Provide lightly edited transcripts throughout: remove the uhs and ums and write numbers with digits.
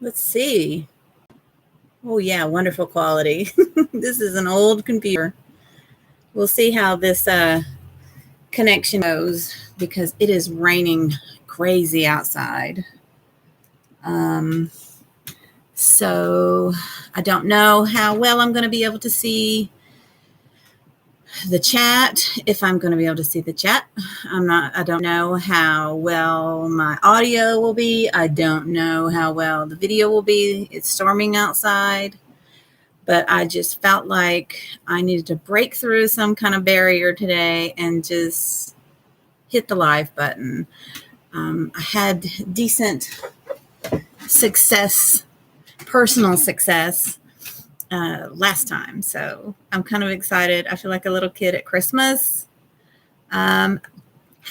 Let's see. Oh, yeah, wonderful quality. This is an old computer. We'll see how this connection goes because it is raining crazy outside. So I don't know how well I'm going to be able to see the chat, if I'm going to be able to see the chat. I don't know how well my audio will be. I don't know how well the video will be. It's storming outside, but I just felt like I needed to break through some kind of barrier today and just hit the live button. I had decent success, personal success, last time. So I'm kind of excited. I feel like a little kid at Christmas. Hey,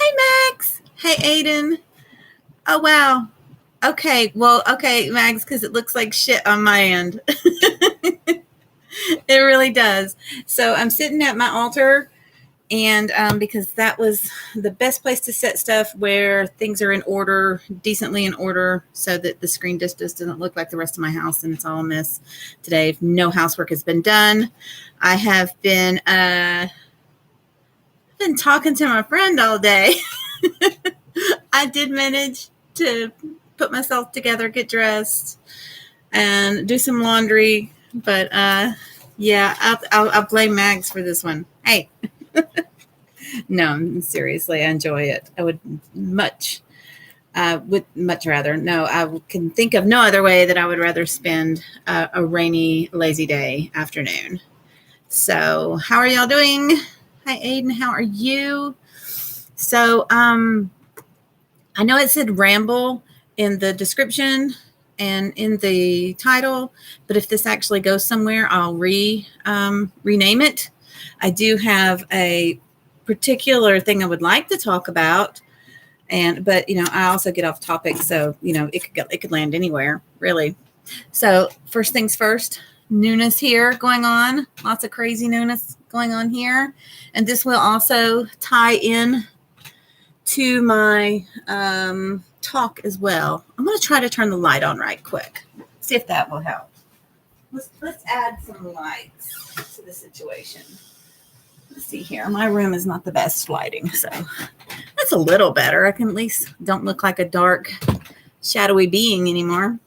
Max. Hey, Aiden. Oh, wow. Okay. Well, okay, Max, because it looks like shit on my end. It really does. So I'm sitting at my altar, and because that was the best place to set stuff where things are in order, decently in order, so that the screen just doesn't look like the rest of my house and it's all a mess today. No housework has been done. I have been talking to my friend all day. I did manage to put myself together, get dressed, and do some laundry, but yeah, I'll blame Mags for this one. Hey. No, seriously, I enjoy it. I would much rather. No, I can think of no other way that I would rather spend a rainy, lazy day afternoon. So, how are y'all doing? Hi, Aiden. How are you? So, I know it said Ramble in the description and in the title, but if this actually goes somewhere, I'll rename it. I do have a particular thing I would like to talk about, but I also get off topic, so it could land anywhere really. So first things first, newness here going on, lots of crazy newness going on here, and this will also tie in to my talk as well. I'm going to try to turn the light on right quick, see if that will help. Let's add some lights to the situation. Let's see here. My room is not the best lighting, so that's a little better. I can at least don't look like a dark, shadowy being anymore.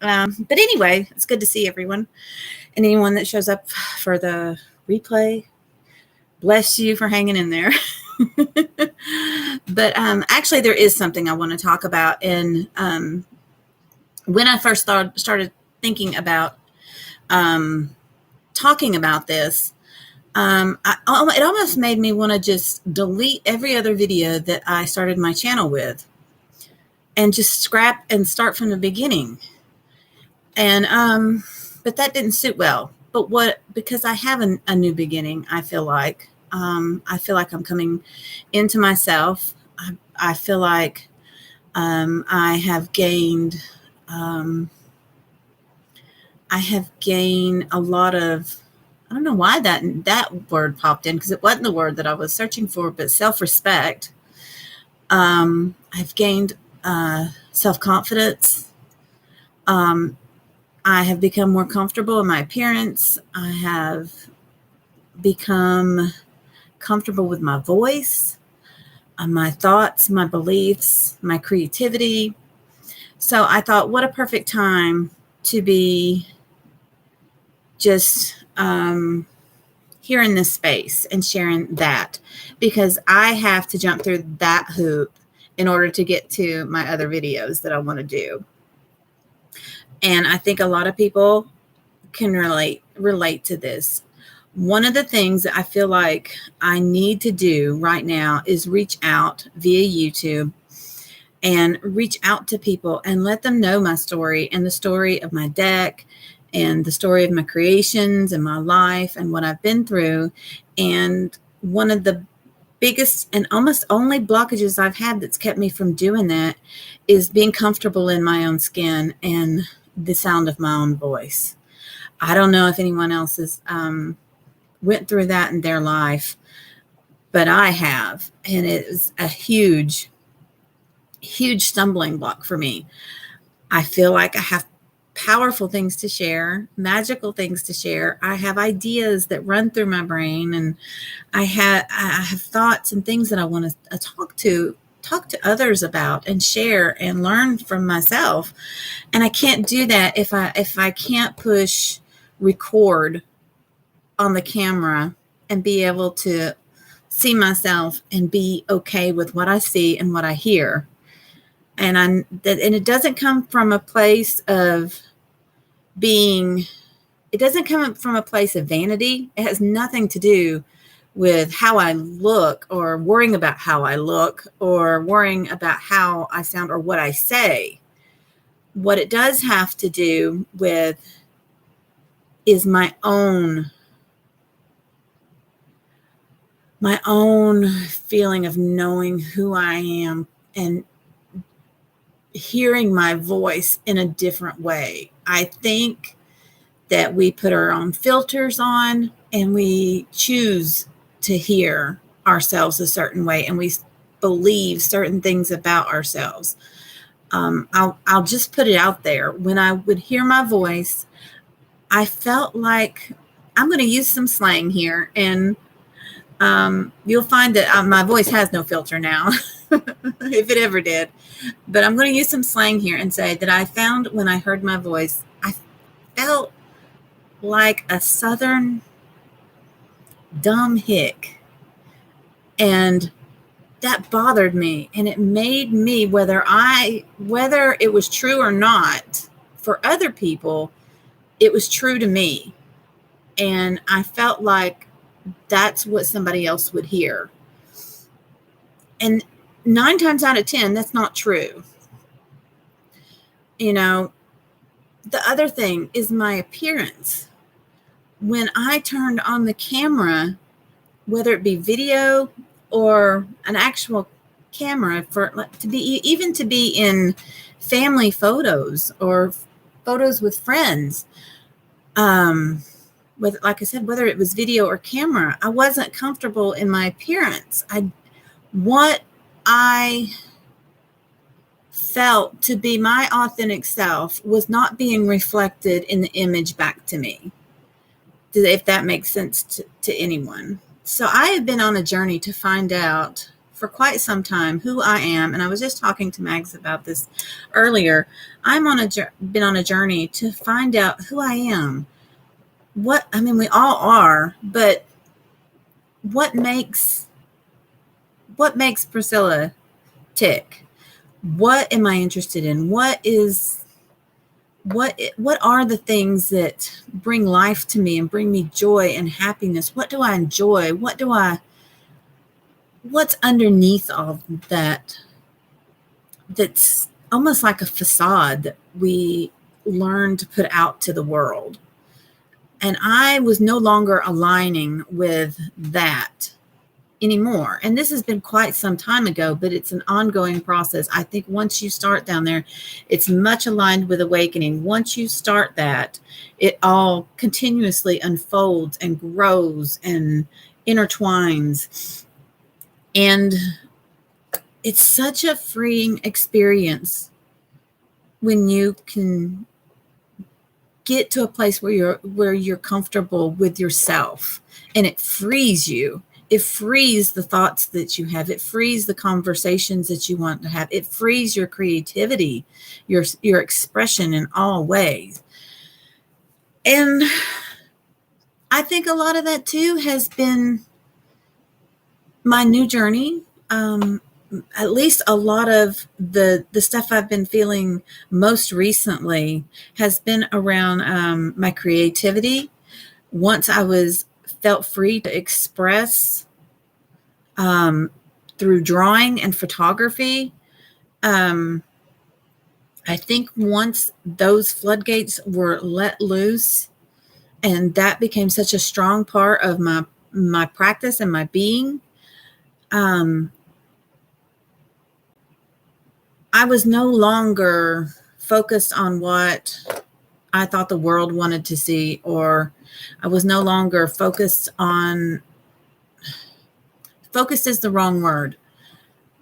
But anyway, it's good to see everyone. And anyone that shows up for the replay, bless you for hanging in there. But actually, there is something I want to talk about. And when I first started thinking about talking about this, it almost made me want to just delete every other video that I started my channel with and just scrap and start from the beginning. And but that didn't suit well. But because I have a new beginning, I feel like I'm coming into myself. I feel like I have gained a lot of, I don't know why that word popped in, because it wasn't the word that I was searching for, but self-respect. I've gained self-confidence. I have become more comfortable in my appearance. I have become comfortable with my voice, my thoughts, my beliefs, my creativity. So I thought, what a perfect time to be just here in this space and sharing that, because I have to jump through that hoop in order to get to my other videos that I want to do. And I think a lot of people can relate to this. One of the things that I feel like I need to do right now is reach out via YouTube and reach out to people and let them know my story and the story of my deck and the story of my creations and my life and what I've been through. And one of the biggest and almost only blockages I've had that's kept me from doing that is being comfortable in my own skin and the sound of my own voice. I don't know if anyone else has went through that in their life, but I have. And it was a huge, huge stumbling block for me. I feel like I have powerful things to share, magical things to share. I have ideas that run through my brain, and I have thoughts and things that I want to talk to others about and share and learn from myself. And I can't do that if I can't push record on the camera and be able to see myself and be okay with what I see and what I hear. And it doesn't come from a place of it doesn't come from a place of vanity. It has nothing to do with how I look, or worrying about how I look, or worrying about how I sound or what I say. What it does have to do with is my own feeling of knowing who I am and hearing my voice in a different way. I think that we put our own filters on and we choose to hear ourselves a certain way, and we believe certain things about ourselves. I'll just put it out there. When I would hear my voice, I felt like, I'm going to use some slang here, and you'll find that my voice has no filter now, if it ever did. But I'm going to use some slang here and say that I found when I heard my voice, I felt like a Southern dumb hick. And that bothered me. And it made me, whether it was true or not, for other people, it was true to me. And I felt like that's what somebody else would hear. And 9 times out of 10, that's not true. You know, the other thing is my appearance. When I turned on the camera, whether it be video or an actual camera, to be in family photos or photos with friends, like I said, whether it was video or camera, I wasn't comfortable in my appearance. What I felt to be my authentic self was not being reflected in the image back to me, if that makes sense to anyone. So I have been on a journey to find out for quite some time who I am. And I was just talking to Mags about this earlier. Been on a journey to find out who I am. We all are, but what makes Priscilla tick? What am I interested in? What are the things that bring life to me and bring me joy and happiness? What do I enjoy? What's underneath all that? That's almost like a facade that we learn to put out to the world. And I was no longer aligning with that anymore. And this has been quite some time ago, but it's an ongoing process. I think once you start down there, it's much aligned with awakening. Once you start that, it all continuously unfolds and grows and intertwines. And it's such a freeing experience when you can get to a place where you're comfortable with yourself, and it frees you. It frees the thoughts that you have. It frees the conversations that you want to have. It frees your creativity, your expression in all ways. And I think a lot of that too has been my new journey. At least a lot of the stuff I've been feeling most recently has been around my creativity. Once I felt free to express through drawing and photography, I think once those floodgates were let loose, and that became such a strong part of my practice and my being, I was no longer focused on what I thought the world wanted to see, or I was no longer focused is the wrong word.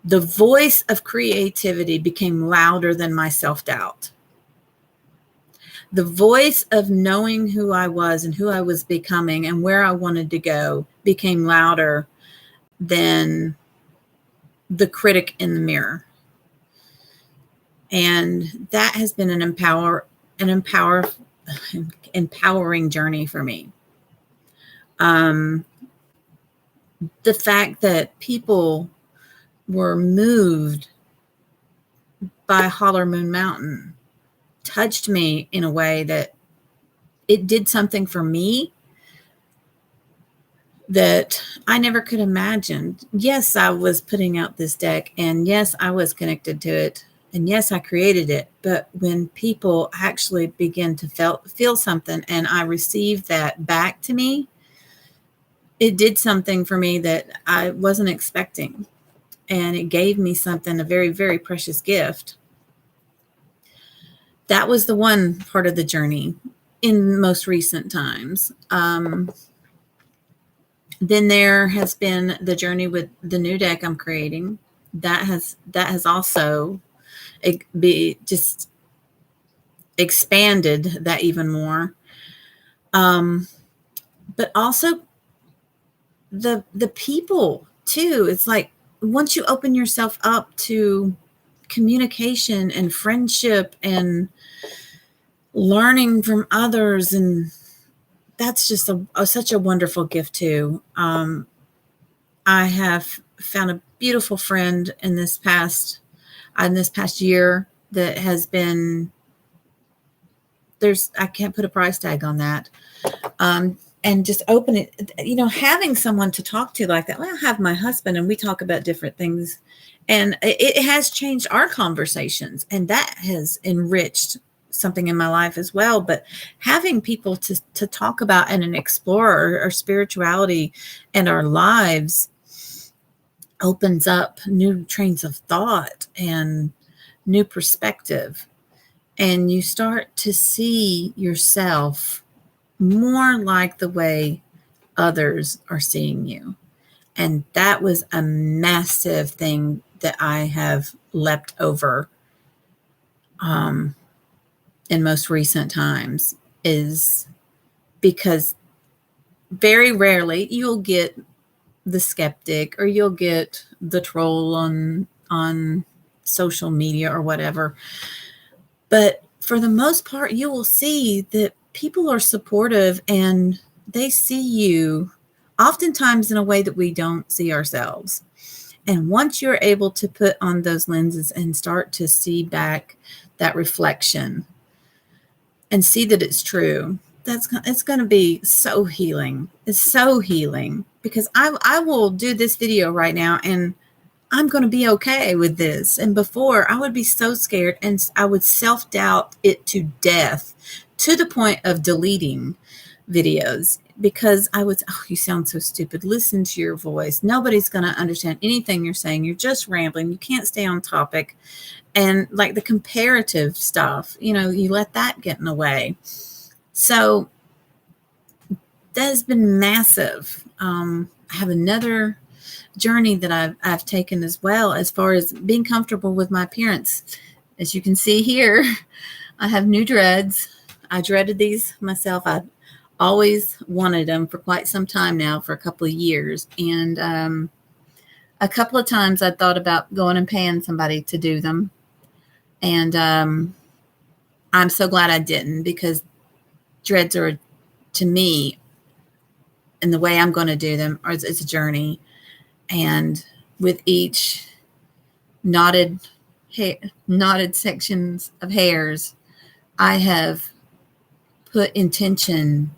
The voice of creativity became louder than my self-doubt. The voice of knowing who I was and who I was becoming and where I wanted to go became louder than the critic in the mirror. And that has been an empowering journey for me. The fact that people were moved by Holler Moon Mountain touched me in a way that it did something for me that I never could imagine. Yes, I was putting out this deck, and yes, I was connected to it, and yes, I created it. But when people actually begin to feel something and I received that back to me, it did something for me that I wasn't expecting. And it gave me something, a very, very precious gift. That was the one part of the journey in most recent times. Then there has been the journey with the new deck I'm creating. That has also just expanded that even more. But also the people too. It's like once you open yourself up to communication and friendship and learning from others, and that's just such a wonderful gift too. I have found a beautiful friend in this past year that has been, I can't put a price tag on that. And just open it, having someone to talk to like that. Well, I have my husband and we talk about different things, and it has changed our conversations, and that has enriched something in my life as well. But having people to talk about and explore our spirituality and our lives opens up new trains of thought and new perspective. And you start to see yourself more like the way others are seeing you. And that was a massive thing that I have leapt over in most recent times, is because very rarely you'll get the skeptic or you'll get the troll on social media or whatever. But for the most part, you will see that people are supportive and they see you oftentimes in a way that we don't see ourselves. And once you're able to put on those lenses and start to see back that reflection and see that it's true, it's going to be so healing. It's so healing, because I will do this video right now and I'm going to be okay with this. And before, I would be so scared and I would self-doubt it to death, to the point of deleting videos, because I would, oh, you sound so stupid. Listen to your voice. Nobody's going to understand anything you're saying. You're just rambling. You can't stay on topic. And like the comparative stuff, you let that get in the way. So that has been massive. I have another journey that I've taken as well, as far as being comfortable with my appearance. As you can see here, I have new dreads. I dreaded these myself. I always wanted them for quite some time now, for a couple of years. And a couple of times I thought about going and paying somebody to do them. And I'm so glad I didn't, because dreads are, to me, and the way I'm going to do them, it's a journey. And with each knotted sections of hairs, I have put intention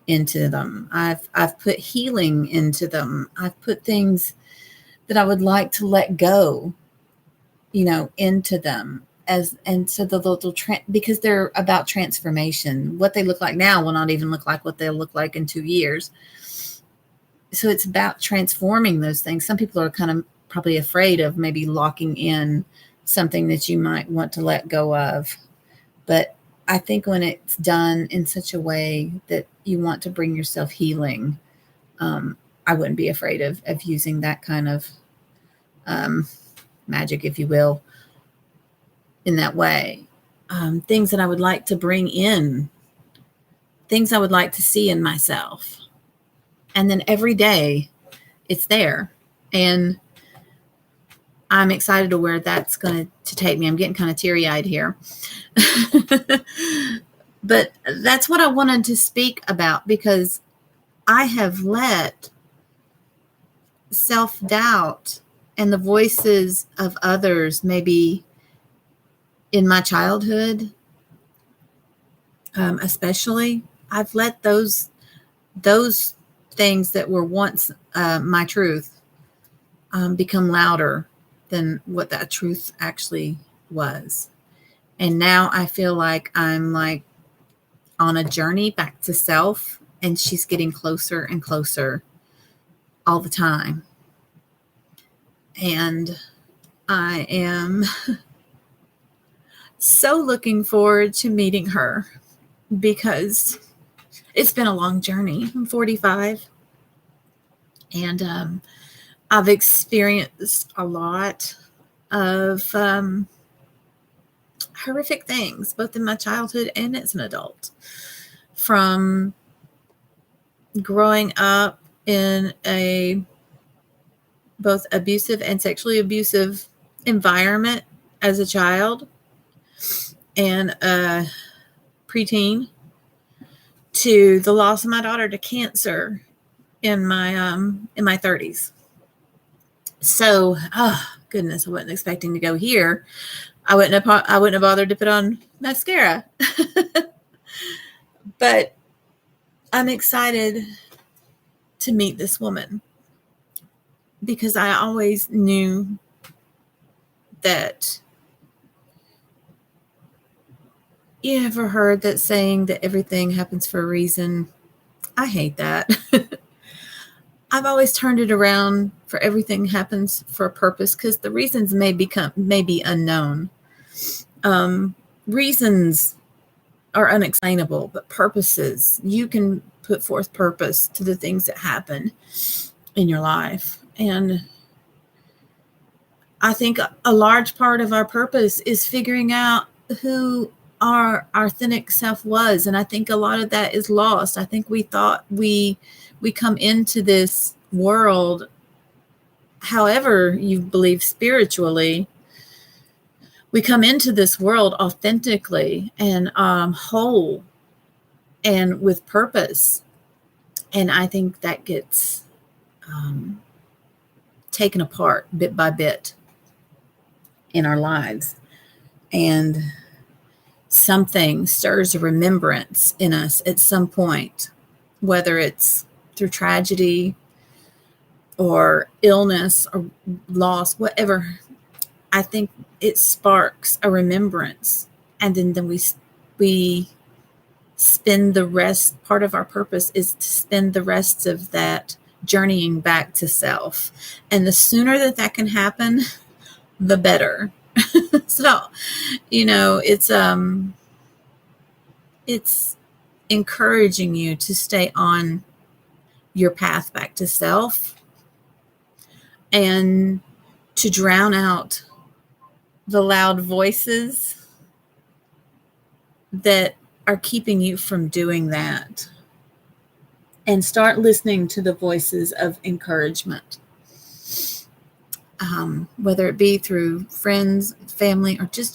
into them. I've put healing into them. I've put things that I would like to let go, into them. Because they're about transformation. What they look like now will not even look like what they'll look like in 2 years. So it's about transforming those things. Some people are kind of probably afraid of maybe locking in something that you might want to let go of. But I think when it's done in such a way that you want to bring yourself healing, I wouldn't be afraid of using that kind of magic, if you will, in that way. things that I would like to bring in, things I would like to see in myself. And then every day it's there. And I'm excited to where that's going to take me. I'm getting kind of teary-eyed here. But that's what I wanted to speak about, because I have let self-doubt and the voices of others, maybe in my childhood, especially, I've let those things that were once my truth become louder than what that truth actually was. And now I feel like I'm like on a journey back to self, and she's getting closer and closer all the time. And I am so looking forward to meeting her, because it's been a long journey. I'm 45, and I've experienced a lot of horrific things, both in my childhood and as an adult. From growing up in a both abusive and sexually abusive environment as a child and a preteen, to the loss of my daughter to cancer in my 30s. So, oh goodness, I wasn't expecting to go here. I wouldn't have bothered to put on mascara. But I'm excited to meet this woman, because I always knew that, you ever heard that saying that everything happens for a reason? I hate that. I've always turned it around, for everything happens for a purpose, because the reasons may be unknown. Reasons are unexplainable, but purposes, you can put forth purpose to the things that happen in your life. And I think a large part of our purpose is figuring out who our authentic self was. And I think a lot of that is lost. I think we thought we come into this world, however you believe spiritually, we come into this world authentically and whole and with purpose. And I think that gets taken apart bit by bit in our lives. And something stirs a remembrance in us at some point, whether it's through tragedy or illness or loss, whatever. I think it sparks a remembrance, and then we spend the rest. Part of our purpose is to spend the rest of that journeying back to self, and the sooner that can happen, the better. So, it's encouraging you to stay on your path back to self, and to drown out the loud voices that are keeping you from doing that, and start listening to the voices of encouragement, whether it be through friends, family, or just